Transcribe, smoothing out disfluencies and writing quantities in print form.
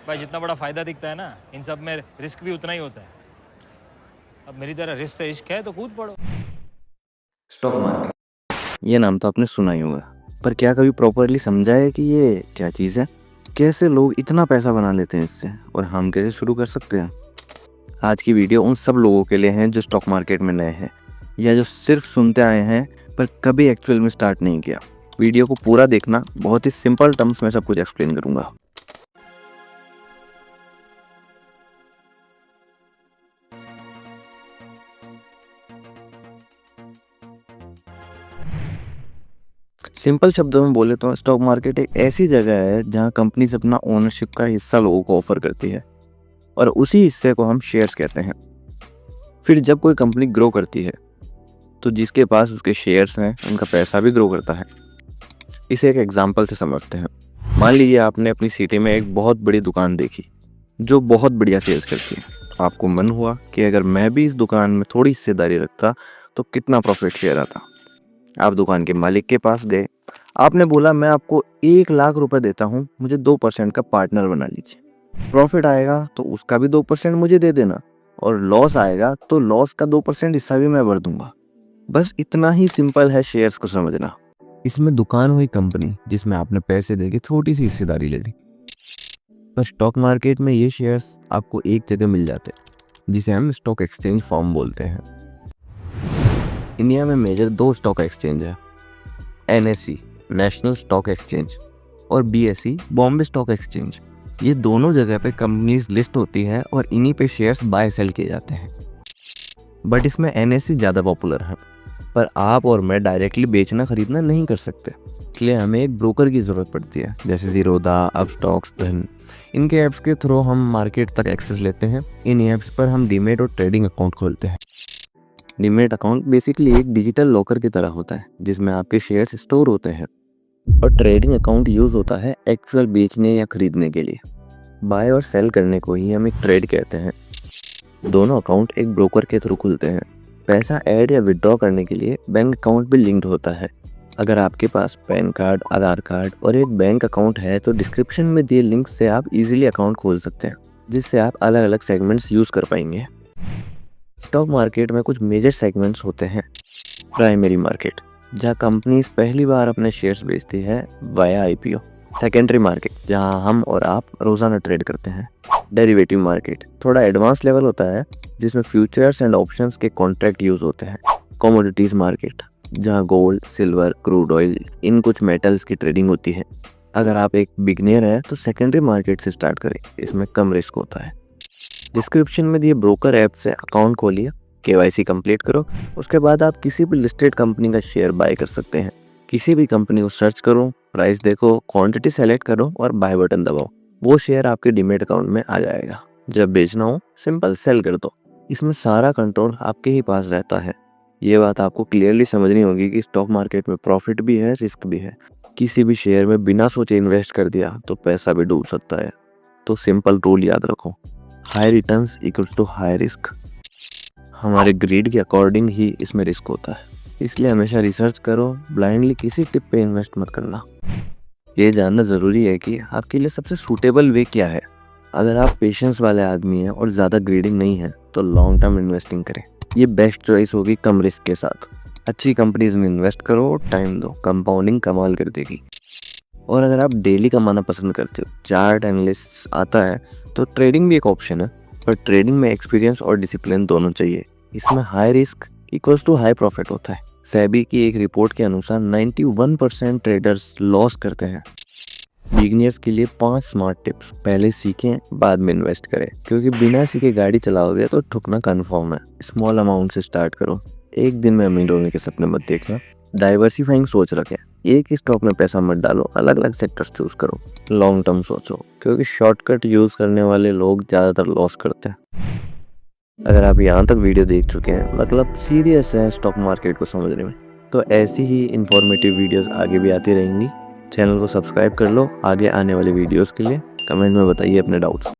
भाई जितना बड़ा फायदा दिखता है ना, इन सब में रिस्क भी उतना ही होता है। अब मेरी तरह रिस्क से इश्क है तो कूद पड़ो। स्टॉक मार्केट, ये नाम तो आपने सुना ही होगा, पर क्या कभी प्रॉपरली समझा है कि ये क्या चीज़ है? कैसे लोग इतना पैसा बना लेते हैं इससे, और हम कैसे शुरू कर सकते हैं? आज की वीडियो उन सब लोगों के लिए हैं जो स्टॉक मार्केट में नए हैं, या जो सिर्फ सुनते आए हैं पर कभी एक्चुअल में स्टार्ट नहीं किया। वीडियो को पूरा देखना, बहुत ही सिंपल टर्म्स में सब कुछ एक्सप्लेन करूंगा। सिंपल शब्दों में बोले तो स्टॉक मार्केट एक ऐसी जगह है जहां कंपनीज अपना ओनरशिप का हिस्सा लोगों को ऑफर करती है, और उसी हिस्से को हम शेयर्स कहते हैं। फिर जब कोई कंपनी ग्रो करती है तो जिसके पास उसके शेयर्स हैं उनका पैसा भी ग्रो करता है। इसे एक एग्जांपल से समझते हैं। मान लीजिए आपने अपनी सिटी में एक बहुत बड़ी दुकान देखी जो बहुत बढ़िया सेल्स करती है। आपको मन हुआ कि अगर मैं भी इस दुकान में थोड़ी हिस्सेदारी रखता तो कितना प्रॉफिट शेयर आता। आप दुकान के मालिक के पास गए, आपने बोला मैं आपको 1 लाख रुपए देता हूँ, मुझे 2% का पार्टनर बना लीजिए। प्रॉफिट आएगा तो उसका भी 2% मुझे दे देना, और लॉस आएगा तो लॉस का 2% हिस्सा भी मैं भर दूंगा। बस इतना ही सिंपल है शेयर्स को समझना। इसमें दुकान हुई कंपनी जिसमें आपने पैसे देके थोड़ी सी हिस्सेदारी ले ली। पर स्टॉक मार्केट में ये शेयर्स आपको एक जगह मिल जाते हैं जिसे हम स्टॉक एक्सचेंज फॉर्म बोलते हैं। इंडिया में मेजर 2 स्टॉक एक्सचेंज है, NSE नेशनल स्टॉक एक्सचेंज और BSE बॉम्बे स्टॉक एक्सचेंज। ये दोनों जगह पे कंपनीज लिस्ट होती है और इन्हीं पे शेयर्स बाय सेल किए जाते हैं। बट इसमें NSE ज़्यादा पॉपुलर है, पर आप और मैं डायरेक्टली बेचना खरीदना नहीं कर सकते, इसलिए हमें एक ब्रोकर की ज़रूरत पड़ती है, जैसे ज़ीरोधा, अपस्टॉक्स, धन। इनके ऐप्स के थ्रू हम मार्केट तक एक्सेस लेते हैं। इन ऐप्स पर हम डीमेट और ट्रेडिंग अकाउंट खोलते हैं। डीमेट अकाउंट बेसिकली एक डिजिटल लॉकर की तरह होता है जिसमें आपके शेयर्स स्टोर होते हैं, और ट्रेडिंग अकाउंट यूज़ होता है एक्सेल बेचने या खरीदने के लिए। बाय और सेल करने को ही हम एक ट्रेड कहते हैं। दोनों अकाउंट एक ब्रोकर के थ्रू खुलते हैं। पैसा ऐड या विड्रॉ करने के लिए बैंक अकाउंट भी लिंक्ड होता है। अगर आपके पास पैन कार्ड, आधार कार्ड और एक बैंक अकाउंट है तो डिस्क्रिप्शन में दिए लिंक से आप इजीली अकाउंट खोल सकते हैं, जिससे आप अलग अलग सेगमेंट्स यूज़ कर पाएंगे। स्टॉक मार्केट में कुछ मेजर सेगमेंट्स होते हैं। प्राइमरी मार्केट, जहां कंपनीज पहली बार अपने शेयर्स बेचती है वाया IPO। सेकेंडरी मार्केट, जहां हम और आप रोजाना ट्रेड करते हैं। डेरिवेटिव मार्केट थोड़ा एडवांस लेवल होता है जिसमें फ्यूचर्स एंड ऑप्शंस के कॉन्ट्रैक्ट यूज होते हैं। कमोडिटीज मार्केट, जहां गोल्ड, सिल्वर, क्रूड ऑयल, इन कुछ मेटल्स की ट्रेडिंग होती है। अगर आप एक बिगनियर हैं तो सेकेंडरी मार्केट से स्टार्ट करें, इसमें कम रिस्क होता है। डिस्क्रिप्शन में दिए ब्रोकर ऐप से अकाउंट खोलिए, KYC कंप्लीट करो, उसके बाद आप किसी भी लिस्टेड कंपनी का शेयर बाय कर सकते हैं। किसी भी कंपनी को सर्च करो, प्राइस देखो, क्वांटिटी सेलेक्ट करो और बाय बटन दबाओ। वो शेयर आपके डीमेट अकाउंट में आ जाएगा। जब बेचना हो सिंपल सेल कर दो। इसमें सारा कंट्रोल आपके ही पास रहता है। ये बात आपको क्लियरली समझनी होगी कि स्टॉक मार्केट में प्रॉफिट भी है, रिस्क भी है। किसी भी शेयर में बिना सोचे इन्वेस्ट कर दिया तो पैसा भी डूब सकता है। तो सिंपल रूल याद रखो, high returns equals to high risk. हमारे ग्रीड के अकॉर्डिंग ही इसमें रिस्क होता है, इसलिए हमेशा रिसर्च करो। ब्लाइंडली किसी टिप पे इन्वेस्ट मत करना। ये जानना ज़रूरी है कि आपके लिए सबसे सूटेबल वे क्या है। अगर आप पेशेंस वाले आदमी हैं और ज़्यादा ग्रीडिंग नहीं है तो लॉन्ग टर्म इन्वेस्टिंग करें, ये बेस्ट चॉइस होगी कम रिस्क के साथ। अच्छी कंपनीज में इन्वेस्ट करो, टाइम दो, कंपाउंडिंग कमाल कर देगी। और अगर आप डेली कमाना पसंद करते हो, चार्ट एनालिस्ट आता है, तो ट्रेडिंग भी एक ऑप्शन है, पर ट्रेडिंग में एक्सपीरियंस और डिसिप्लिन दोनों चाहिए। इसमें high risk equals to high profit होता है। सेबी की एक रिपोर्ट के अनुसार 91% ट्रेडर्स लॉस करते हैं। बिगिनर्स के लिए 5 स्मार्ट टिप्स। पहले सीखें, बाद में इन्वेस्ट करें, क्योंकि बिना सीखे गाड़ी चलाओगे तो ठुकना कन्फर्म है। स्मॉल अमाउंट से स्टार्ट करो, एक दिन में अमीर होने के सपने मत देखना। डाइवर्सिफाइंग सोच रखें, एक ही स्टॉक में पैसा मत डालो, अलग अलग सेक्टर्स चूज करो। लॉन्ग टर्म सोचो, क्योंकि शॉर्टकट यूज करने वाले लोग ज़्यादातर लॉस करते हैं। अगर आप यहाँ तक वीडियो देख चुके हैं, मतलब सीरियस है स्टॉक मार्केट को समझने में, तो ऐसी ही इंफॉर्मेटिव वीडियोस आगे भी आती रहेंगी। चैनल को सब्सक्राइब कर लो आगे आने वाले वीडियोस के लिए। कमेंट में बताइए अपने डाउट्स।